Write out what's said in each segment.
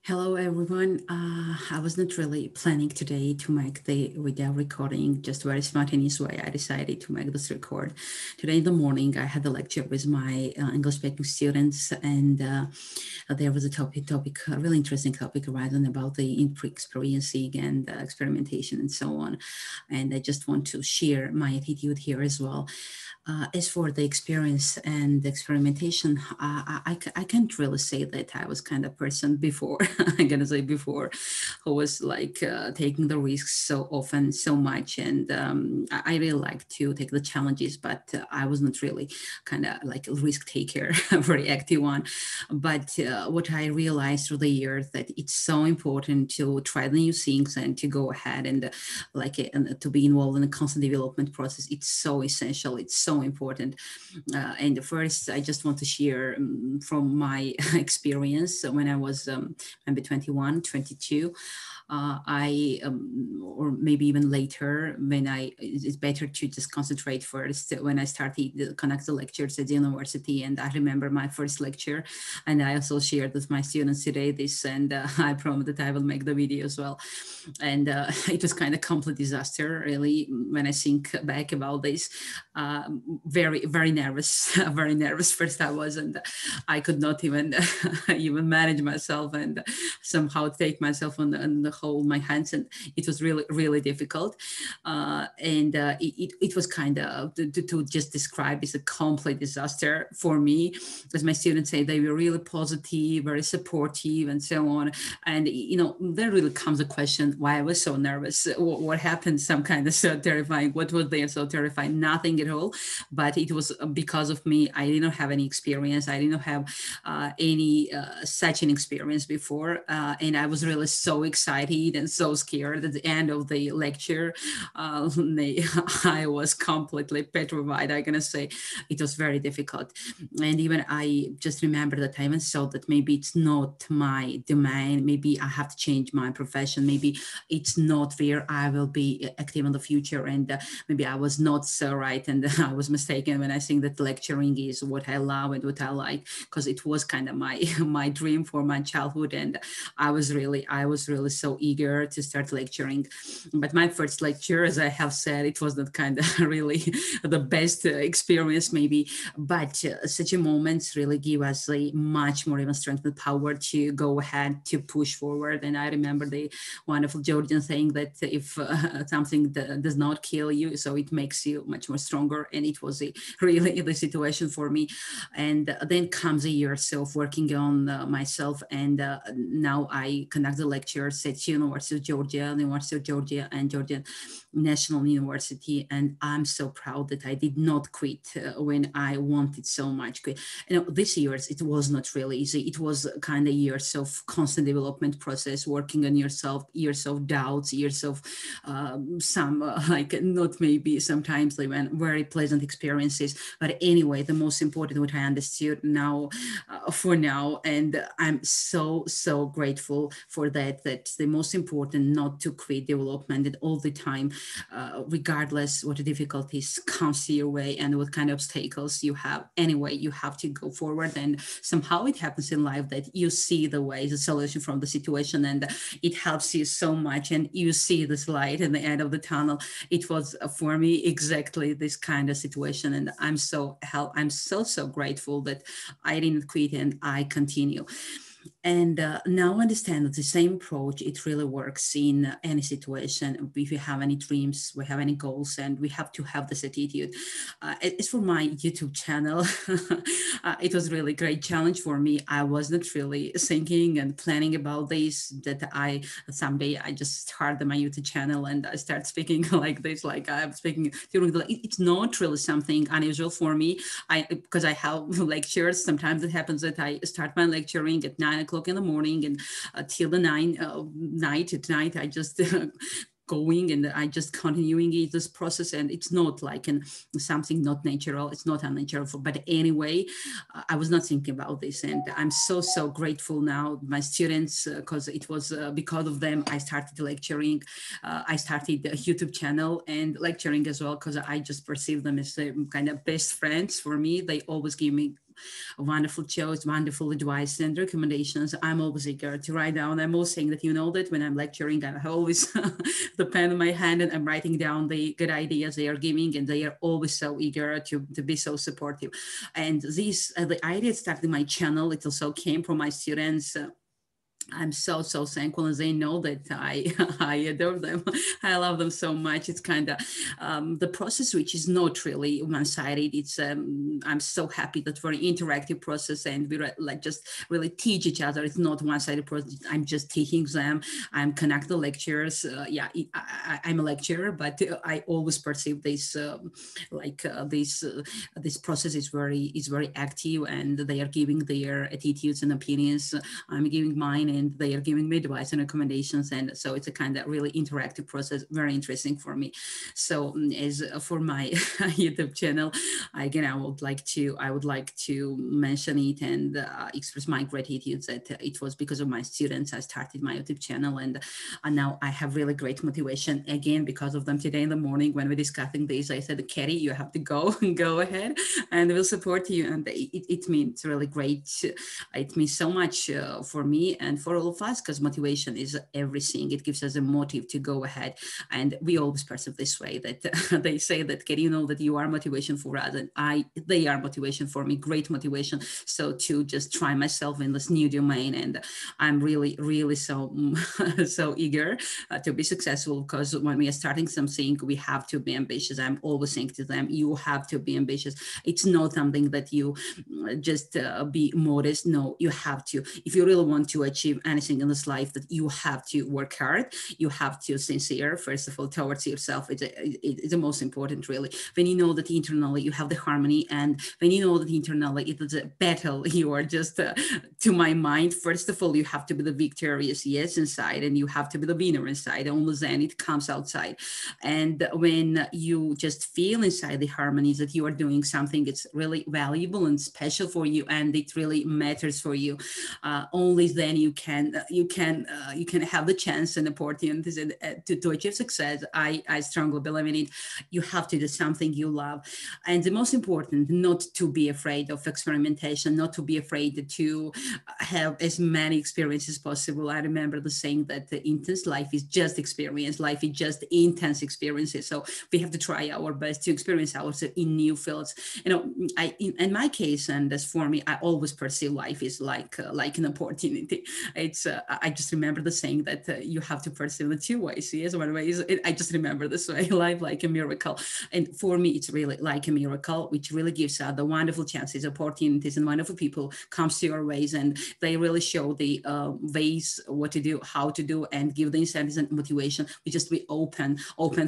Hello, everyone. I was not really planning today to make the video recording, just very spontaneous way. I decided to make this record. Today in the morning, I had a lecture with my English speaking students, and there was a a really interesting topic arising about the experiencing and experimentation and so on. And I just want to share my attitude here as well. As for the experience and the experimentation, I can't really say that I was kind of person before, I'm gonna say before, who was like taking the risks so often, so much. And I really like to take the challenges, but I was not really kind of like a risk taker, a very active one. But what I realized through the years that it's so important to try the new things and to go ahead and and to be involved in a constant development process. It's so essential. It's so important. And first, I just want to share from my experience when I was maybe 21, 22. Or maybe even later, it's better to just concentrate first. When I started to conduct the lectures at the university, and I remember my first lecture, and I also shared with my students today this, and I promise that I will make the video as well. And it was kind of complete disaster, really, when I think back about this. Very, very nervous, very nervous first I was, and I could not even even manage myself and somehow take myself on the hold my hands, and it was really, really difficult. It was kind of to just describe as a complete disaster for me. As my students say, they were really positive, very supportive, and so on. And there really comes a question why I was so nervous. What happened? Some kind of so terrifying. What was there so terrifying? Nothing at all. But it was because of me. I didn't have any experience. I didn't have any such an experience before, and I was really so excited and so scared at the end of the lecture. I was completely petrified. I'm gonna say it was very difficult, and even I just remember that I even thought that maybe it's not my domain. Maybe I have to change my profession. Maybe it's not where I will be active in the future, and maybe I was not so right, and I was mistaken when I think that lecturing is what I love and what I like, because it was kind of my my dream for my childhood, and I was really so eager to start lecturing. But my first lecture, as I have said, it was not kind of really the best experience maybe, but such a moments really give us a much more even strength and power to go ahead to push forward. And I remember the wonderful Georgian saying that if something does not kill you, so it makes you much more stronger. And it was really the situation for me. And then comes a year or so of working on myself, and now I conduct the lectures at University of Georgia, the University of Georgia, and Georgia National University. And I'm so proud that I did not quit when I wanted so much. This years it was not really easy. It was kind of years of constant development process, working on yourself, years of doubts, years of some like not maybe sometimes even very pleasant experiences. But anyway, the most important what I understood now, for now, and I'm so grateful for that. That the most important not to quit development and all the time, regardless what the difficulties comes to your way and what kind of obstacles you have. Anyway, you have to go forward, and somehow it happens in life that you see the way, the solution from the situation, and it helps you so much, and you see this light at the end of the tunnel. It was for me exactly this kind of situation, and I'm so grateful that I didn't quit and I continue. And now understand that the same approach, it really works in any situation. If you have any dreams, we have any goals, and we have to have this attitude. As for my YouTube channel, it was really great challenge for me. I wasn't really thinking and planning about this, that I someday I just start my YouTube channel and I start speaking like this, like I'm speaking during it's not really something unusual for me. Because I have lectures. Sometimes it happens that I start my lecturing at 9 o'clock in the morning, and till the night at night I just going, and I just continuing this process. And it's not like something not natural, it's not unnatural, but anyway, I was not thinking about this, and I'm so grateful now my students, because it was because of them I started lecturing. I started a YouTube channel and lecturing as well, because I just perceive them as kind of best friends for me. They always give me wonderful shows, wonderful advice and recommendations. I'm always eager to write down. I'm always saying that, that when I'm lecturing, I always the pen in my hand and I'm writing down the good ideas they are giving, and they are always so eager to be so supportive. And the idea starting my channel, it also came from my students. I'm so thankful, and they know that I I adore them. I love them so much. It's kind of the process, which is not really one-sided. It's I'm so happy that we're an interactive process, and we like just really teach each other. It's not one-sided process. I'm just teaching them. I'm connect the lectures. Yeah, I'm a lecturer, but I always perceive this this process is very active, and they are giving their attitudes and opinions. I'm giving mine, and they are giving me advice and recommendations. And so it's a kind of really interactive process, very interesting for me. So as for my YouTube channel, again, I would like to mention it and express my gratitude that it was because of my students I started my YouTube channel, and now I have really great motivation again because of them. Today in the morning when we're discussing this, I said, Katie, you have to go ahead, and we'll support you. And it means really great. It means so much for me and for all of us, because motivation is everything. It gives us a motive to go ahead, and we always perceive this way that they say that, Katie, that you are motivation for us, and they are motivation for me, great motivation. So to just try myself in this new domain, and I'm really so so eager to be successful, because when we are starting something, we have to be ambitious. I'm always saying to them, you have to be ambitious. It's not something that you just be modest. No, you have to. If you really want to achieve anything in this life, that you have to work hard. You have to sincere, first of all, towards yourself. It's the most important, really. When you know that internally you have the harmony, and when you know that internally it is a battle, you are just, to my mind, first of all, you have to be the victorious, yes, inside, and you have to be the winner inside. Only then it comes outside. And when you just feel inside the harmonies that you are doing something, it's really valuable and special for you, and it really matters for you. Only then you can have the chance and opportunities to achieve success. I strongly believe in it. You have to do something you love, and the most important, not to be afraid of experimentation, not to be afraid to have as many experiences as possible. I remember the saying that the intense life is just experience. Life is just intense experiences. So we have to try our best to experience ourselves in new fields. In my case, and as for me, I always perceive life is like an opportunity. It's I just remember the saying that you have to perceive it two ways. Yes, one way is I just remember this way, life like a miracle. And for me, it's really like a miracle, which really gives the wonderful chances, opportunities, and wonderful people comes to your ways, and they really show the ways what to do, how to do, and give the incentives and motivation. We just be open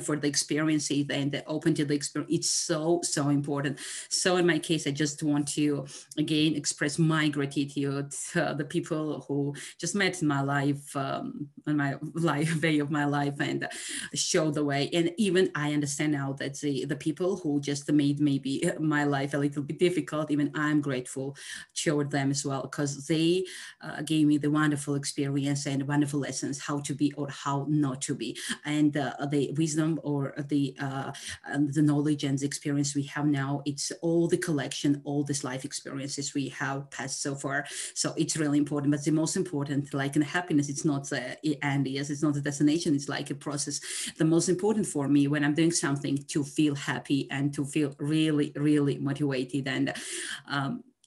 for the experiences and open to the experience. It's so important. So in my case, I just want to again express my gratitude to the people who just met in my life, in my life way of my life, and show the way. And even I understand now that the people who just made maybe my life a little bit difficult, even I'm grateful toward them as well, because they gave me the wonderful experience and wonderful lessons how to be or how not to be, and the wisdom or the knowledge and the experience we have now. It's all the collection, all this life experiences we have passed so far. So it's really important. But the most important, like in happiness, it's not the end. Yes, it's not the destination. It's like a process. The most important for me when I'm doing something to feel happy and to feel really motivated. And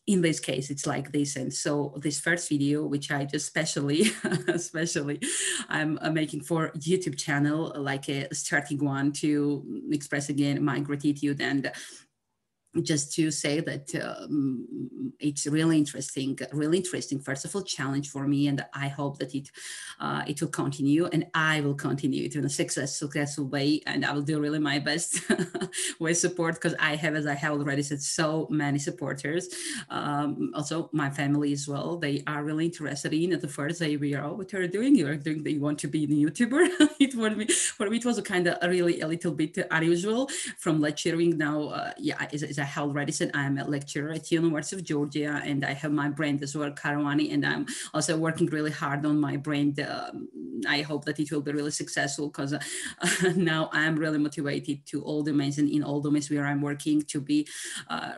in this case, it's like this. And so this first video, which I just especially I'm making for YouTube channel, like a starting one to express again my gratitude, and just to say that it's really interesting, first of all, challenge for me. And I hope that it will continue, and I will continue it in a successful way. And I will do really my best with support, because I have, as I have already said, so many supporters. Also my family as well. They are really interested in. At the first they were, oh, what are you doing? You want to be a YouTuber? For me, it was a kind of a little bit unusual from lecturing. Now, as I have already said, I'm a lecturer at the University of Georgia, and I have my brand as well, Karawani, and I'm also working really hard on my brand I hope that it will be really successful, because now I'm really motivated to all domains, and in all domains where I'm working, to be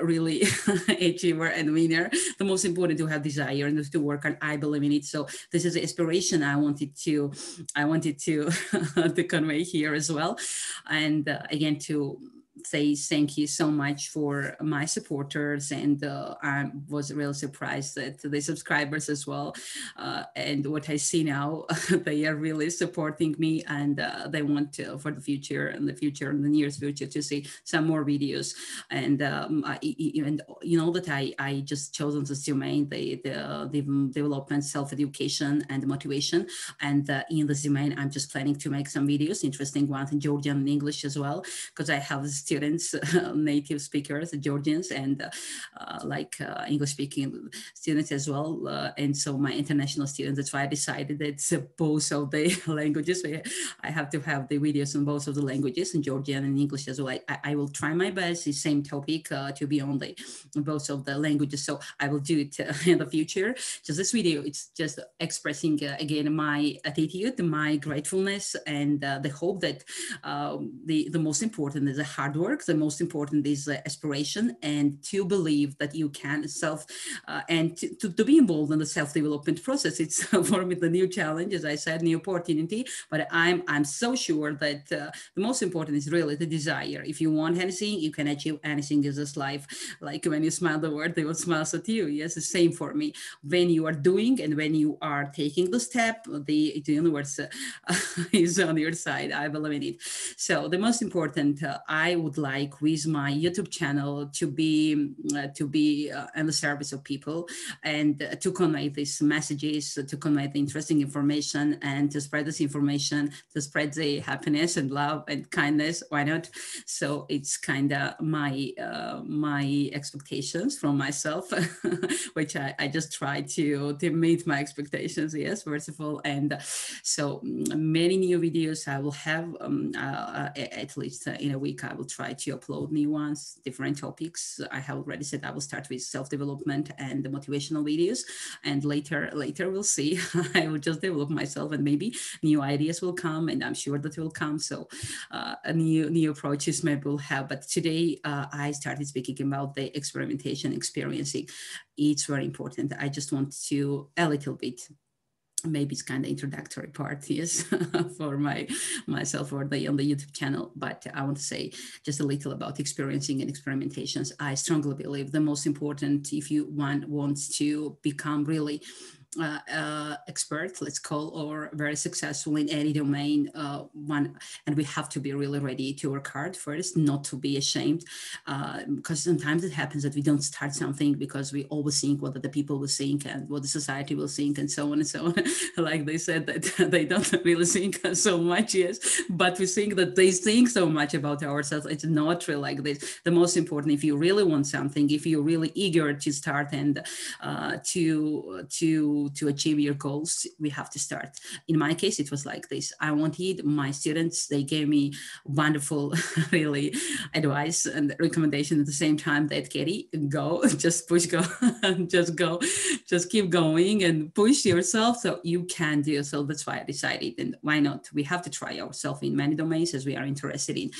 really achiever and winner. The most important to have desire and to work, and I believe in it. So this is the inspiration I wanted to to convey here as well. And again, to say thank you so much for my supporters, and I was really surprised that the subscribers as well, and what I see now, they are really supporting me, and they want to, for the future and the nearest future, to see some more videos. And and you know that I just chosen this domain, the development, self-education and motivation. And in this domain, I'm just planning to make some videos, interesting ones in Georgian and English as well, because I have students, native speakers, Georgians, and English speaking students as well. And so my international students, that's why I decided that both of the languages, I have to have the videos on both of the languages, in Georgian and English as well. I will try my best, the same topic, to be on the both of the languages. So I will do it in the future. Just this video, it's just expressing again my attitude, my gratefulness, and the hope that the most important is the hard work. The most important is aspiration, and to believe that you can and to be involved in the self-development process. It's for me the new challenge, as I said, new opportunity. But I'm so sure that the most important is really the desire. If you want anything, you can achieve anything in this life. Like when you smile the world, they will smile at you. Yes, the same for me. When you are doing and when you are taking the step, the universe is on your side. I believe in it. So the most important, I would like with my YouTube channel to be in the service of people, and to convey these messages, to convey the interesting information, and to spread this information, to spread the happiness and love and kindness. Why not? So it's kind of my expectations from myself, which I just try to meet my expectations. Yes, first of all, and so many new videos I will have. At least in a week, I will try to upload new ones, different topics. I have already said I will start with self-development and the motivational videos, and later we'll see. I will just develop myself, and maybe new ideas will come, and I'm sure that will come. So a new approaches maybe we'll have. But today I started speaking about the experimentation, experiencing. It's very important. I just want to a little bit, maybe it's kind of introductory part, yes, for myself or on the YouTube channel. But I want to say just a little about experiencing and experimentations. I strongly believe the most important, if you wants to become really expert, let's call, or very successful in any domain, and we have to be really ready to work hard first, not to be ashamed, because sometimes it happens that we don't start something because we always think what the people will think and what the society will think, and so on and so on. Like they said that they don't really think so much, yes, but we think that they think so much about ourselves. It's not really like this. The most important, if you really want something, if you're really eager to start and to achieve your goals, we have to start. In my case, it was like this. I wanted my students, they gave me wonderful, really advice and recommendation at the same time, that Katie, go, just push, go, just keep going and push yourself so you can do. So that's why I decided, and why not? We have to try ourselves in many domains as we are interested in.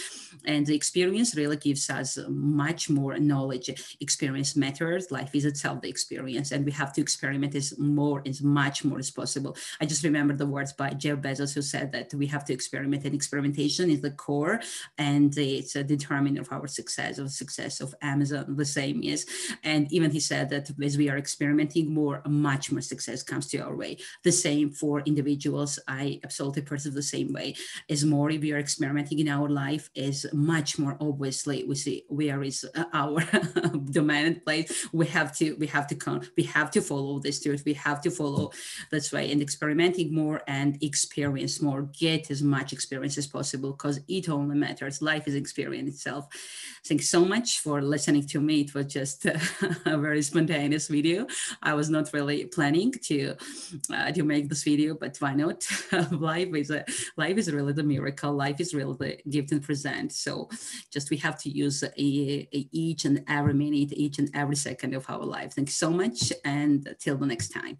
And the experience really gives us much more knowledge. Experience matters. Life is itself the experience, and we have to experiment as much more as possible. I just remember the words by Jeff Bezos, who said that we have to experiment, and experimentation is the core, and it's a determinant of our success, of success of Amazon, the same, yes. And even he said that as we are experimenting more, much more success comes to our way. The same for individuals. I absolutely perceive the same way. As more we are experimenting in our life, is much more obviously we see where is our dominant place. We have to follow this truth. We have to follow this way, and experimenting more and experience more. Get as much experience as possible, because it only matters. Life is experience itself. Thanks so much for listening to me. It was just a very spontaneous video. I was not really planning to make this video, but why not? Life is really the miracle. Life is really the gift and present. So just we have to use each and every minute, each and every second of our life. Thank you so much, and till the next time.